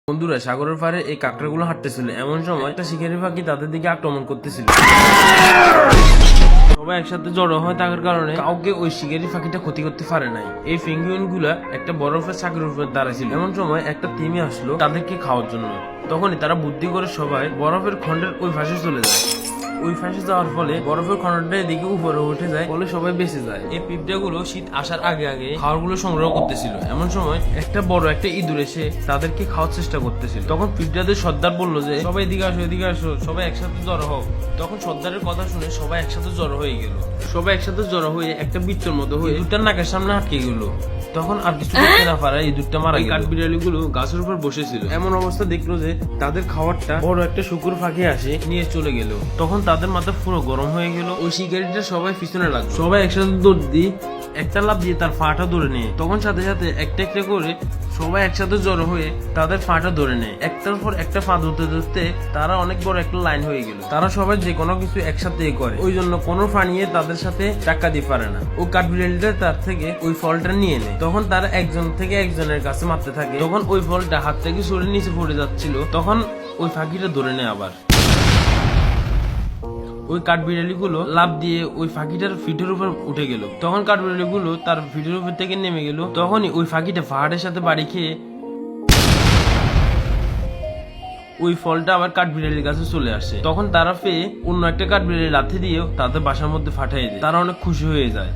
বন্ধুরা সাগরের পাড়ে এই কাঁকড়াগুলো হাঁটতেছিল, এমন সময় একটা শিকারি পাখি তাদের দিকে আক্রমণ করতেছিল। সবাই একসাথে জড়ো হয় থাকার কারণে কাউকে ওই শিকারি পাখিটা ক্ষতি করতে পারে নাই। এই পেঙ্গুইন গুলা একটা বরফের চাকরির উপর দাঁড়াইছিল। এমন সময় একটা তিমি আসলো তাদেরকে খাওয়ার জন্য। তখনই তারা বুদ্ধি করে সবাই বরফের খন্ডের ওই পাশে চলে যায়। ওই ফাঁসে যাওয়ার ফলে বরফের খন্ডটা এদিকে উপরে উঠে যায়, ফলে সবাই বেঁচে যায়। এই পিঁপড়াগুলো শীত আসার আগে আগে খাবারগুলো সংগ্রহ করতেছিল। এমন সময় একটা বড় একটা ইঁদুর এসে তাদেরকে খাওয়ার চেষ্টা করতেছিল। তখন পিঁপড়াদের সর্দার বললো যে সবাই এদিকে আসো, এদিকে আসো, সবাই একসাথে জড়ো হোক। তখন সর্দারের কথা শুনে সবাই একসাথে জড়ো হয়ে গেল। সবাই একসাথে জড়ো হয়ে একটা বৃত্তের মতো হয়ে ইঁদুরটার নাকের সামনে আটকে গেল। তখন আর কিছু দেখতে না পারায় ইঁদুরটা মারা গেল। কাঠবিড়ালি গুলো গাছের উপর বসেছিল। এমন অবস্থা দেখলো যে তাদের খাবারটা বড় একটা শুকুর ফাঁকে আসে নিয়ে চলে গেল। তখন তাদের মাথা পুরো গরম হয়ে গেল। ওই শিকারিটা সবাই পিছনে লাগলো। সবাই একসাথে দৌড় দিয়ে একটা লাফ দিয়ে তার ফাটা ধরে নেয়। তখন সাথে সাথে একটা একটা করে সবাই একসাথে জড়ো হয়ে তাদের ফাটা ধরে নেয়। একটার পর একটা ফা ধরতে ধরতে তারা অনেক বড় একটা লাইন হয়ে গেল। তারা সবাই যে কোনো কিছু একসাথে করে, ওই জন্য কোনো ফা নিয়ে তাদের সাথে টাক্কা দিয়ে পারে না। ও কাঠবিড়ালিটা তার থেকে ওই ফলটা নিয়ে নেয়। তখন তারা একজন থেকে একজনের কাছে মারতে থাকে। তখন ওই ফলটা হাত থেকে সরে নিচে পড়ে যাচ্ছিল। তখন ওই ফাঁকিটা ধরে নেয় আবার। ওই কাঠবিড়ালি গুলো লাফ দিয়ে ওই ফাঁকিটার ফিটের উপর উঠে গেল। তখন কাঠবিড়ালি গুলো তার ফিটের উপর থেকে নেমে গেল। তখনই ওই ফাঁকিটা পাহাড়ের সাথে বাড়ি খেয়ে ওই ফলটা আবার কাঠবিড়ালির কাছে চলে আসে। তখন তারা পেয়ে অন্য একটা কাঠবিড়ালি লাথি দিয়ে তাদের বাসার মধ্যে ফাটাই দেয়। তারা অনেক খুশি হয়ে যায়।